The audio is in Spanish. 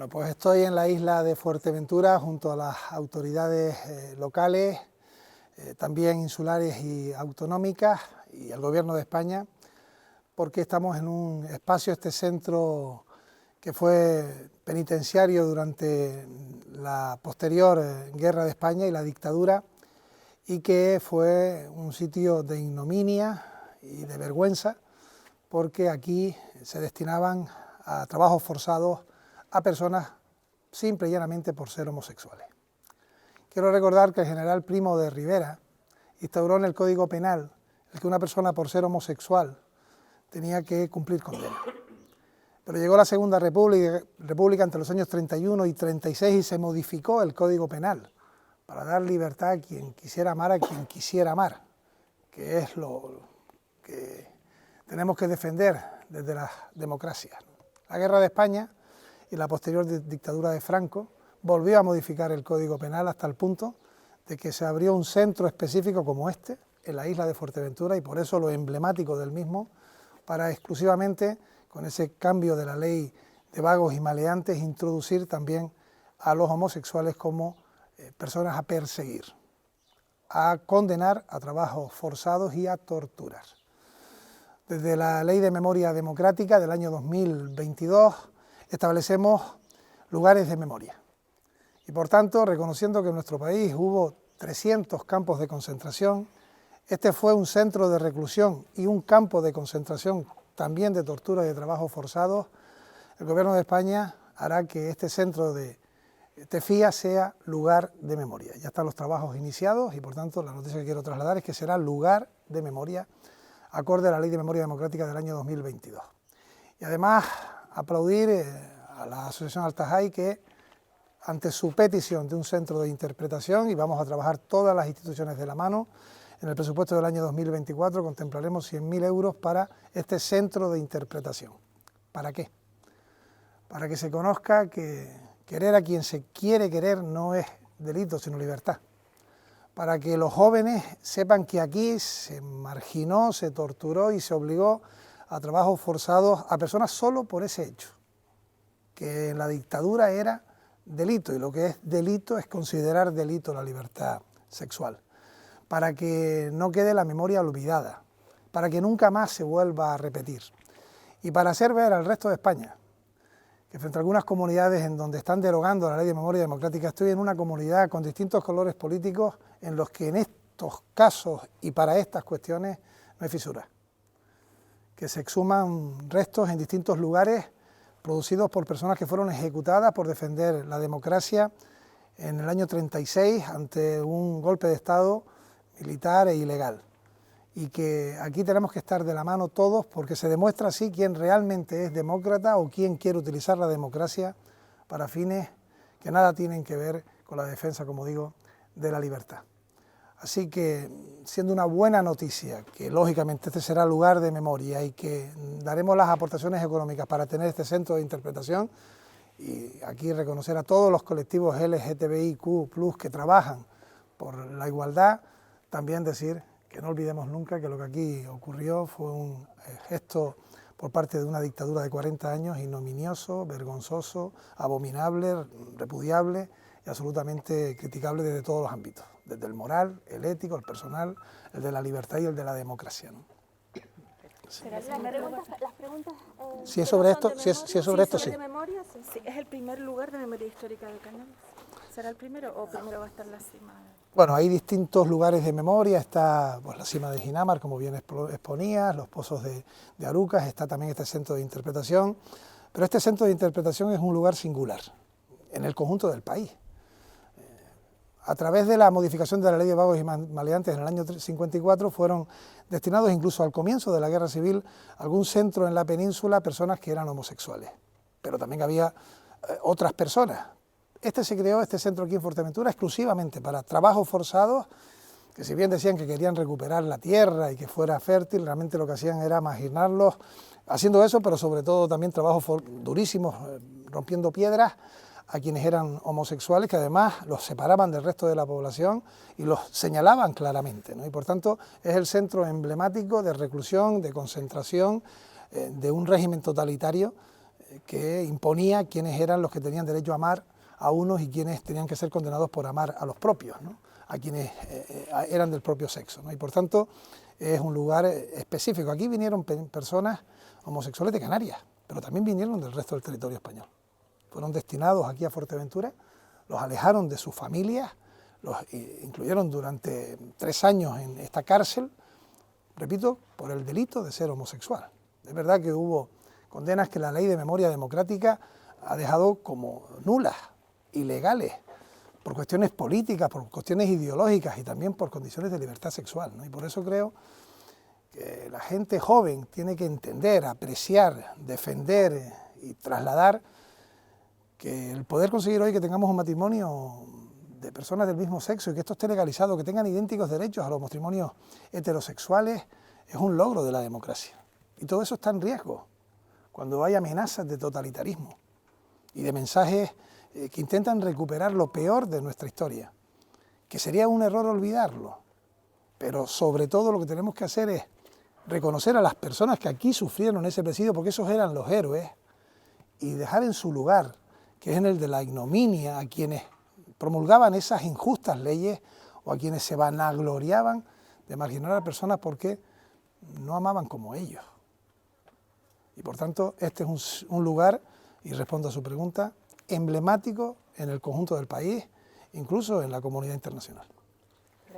Bueno, pues estoy en la isla de Fuerteventura junto a las autoridades locales, también insulares y autonómicas, y al Gobierno de España, porque estamos en un espacio, este centro que fue penitenciario durante la posterior guerra de España y la dictadura, y que fue un sitio de ignominia y de vergüenza, porque aquí se destinaban a trabajos forzados a personas simple y llanamente por ser homosexuales. Quiero recordar que el general Primo de Rivera instauró en el Código Penal el que una persona por ser homosexual tenía que cumplir condena. Pero llegó la Segunda República entre los años 31 y 36 y se modificó el Código Penal para dar libertad a quien quisiera amar a quien quisiera amar, que es lo que tenemos que defender desde las democracias. La guerra de España y la posterior dictadura de Franco volvió a modificar el Código Penal hasta el punto de que se abrió un centro específico como este en la isla de Fuerteventura, y por eso lo emblemático del mismo, para exclusivamente, con ese cambio de la ley de vagos y maleantes, introducir también a los homosexuales como personas a perseguir, a condenar a trabajos forzados y a torturas. Desde la Ley de Memoria Democrática del año 2022 establecemos lugares de memoria. Y por tanto, reconociendo que en nuestro país hubo 300 campos de concentración, este fue un centro de reclusión y un campo de concentración también de tortura y de trabajos forzados. El Gobierno de España hará que este centro de Tefía sea lugar de memoria. Ya están los trabajos iniciados y por tanto la noticia que quiero trasladar es que será lugar de memoria acorde a la Ley de Memoria Democrática del año 2022. Y además aplaudir a la Asociación Altajai, que ante su petición de un centro de interpretación, y vamos a trabajar todas las instituciones de la mano, en el presupuesto del año 2024 contemplaremos 100.000 euros para este centro de interpretación. ¿Para qué? Para que se conozca que querer a quien se quiere querer no es delito, sino libertad. Para que los jóvenes sepan que aquí se marginó, se torturó y se obligó a trabajos forzados a personas solo por ese hecho, que en la dictadura era delito, y lo que es delito es considerar delito la libertad sexual. Para que no quede la memoria olvidada, para que nunca más se vuelva a repetir, y para hacer ver al resto de España que frente a algunas comunidades en donde están derogando la Ley de Memoria Democrática, estoy en una comunidad con distintos colores políticos en los que en estos casos y para estas cuestiones no hay fisura, que se exhuman restos en distintos lugares producidos por personas que fueron ejecutadas por defender la democracia en el año 36 ante un golpe de Estado militar e ilegal, y que aquí tenemos que estar de la mano todos, porque se demuestra así quién realmente es demócrata o quién quiere utilizar la democracia para fines que nada tienen que ver con la defensa, como digo, de la libertad. Así que, siendo una buena noticia que lógicamente este será lugar de memoria y que daremos las aportaciones económicas para tener este centro de interpretación, y aquí reconocer a todos los colectivos LGTBIQ+ que trabajan por la igualdad, también decir que no olvidemos nunca que lo que aquí ocurrió fue un gesto por parte de una dictadura de 40 años ignominioso, vergonzoso, abominable, repudiable y absolutamente criticable desde todos los ámbitos, desde el moral, el ético, el personal, el de la libertad y el de la democracia, ¿no? Sí. Las preguntas, si es sobre esto, si es sobre esto, sí. ¿De memoria? Sí. ¿Es el primer lugar de memoria histórica de Cañames? ¿Será el primero o primero va a estar la cima? Bueno, hay distintos lugares de memoria, está pues, la cima de Ginamar, como bien exponías, los pozos de Arucas, está también este centro de interpretación, pero este centro de interpretación es un lugar singular en el conjunto del país. A través de la modificación de la Ley de Vagos y Maleantes en el año 54 fueron destinados incluso al comienzo de la Guerra Civil algún centro en la península a personas que eran homosexuales, pero también había otras personas. Se creó este centro aquí en Fuerteventura exclusivamente para trabajos forzados, que si bien decían que querían recuperar la tierra y que fuera fértil, realmente lo que hacían era marginarlos, haciendo eso, pero sobre todo también trabajos durísimos, rompiendo piedras a quienes eran homosexuales, que además los separaban del resto de la población y los señalaban claramente, ¿no? Y por tanto es el centro emblemático de reclusión, de concentración, de un régimen totalitario que imponía quiénes eran los que tenían derecho a amar a unos y quiénes tenían que ser condenados por amar a los propios, ¿no? A quienes eran del propio sexo, ¿no? Y por tanto es un lugar específico. Aquí vinieron personas homosexuales de Canarias, pero también vinieron del resto del territorio español. Fueron destinados aquí a Fuerteventura, los alejaron de sus familias, los incluyeron durante 3 años en esta cárcel, repito, por el delito de ser homosexual. Es verdad que hubo condenas que la ley de memoria democrática ha dejado como nulas, ilegales, por cuestiones políticas, por cuestiones ideológicas y también por condiciones de libertad sexual, ¿no? Y por eso creo que la gente joven tiene que entender, apreciar, defender y trasladar que el poder conseguir hoy que tengamos un matrimonio de personas del mismo sexo y que esto esté legalizado, que tengan idénticos derechos a los matrimonios heterosexuales, es un logro de la democracia. Y todo eso está en riesgo cuando hay amenazas de totalitarismo y de mensajes que intentan recuperar lo peor de nuestra historia, que sería un error olvidarlo, pero sobre todo lo que tenemos que hacer es reconocer a las personas que aquí sufrieron ese presidio, porque esos eran los héroes, y dejar en su lugar, que es en el de la ignominia, a quienes promulgaban esas injustas leyes o a quienes se vanagloriaban de marginar a personas porque no amaban como ellos. Y por tanto, este es un lugar, y respondo a su pregunta, emblemático en el conjunto del país, incluso en la comunidad internacional.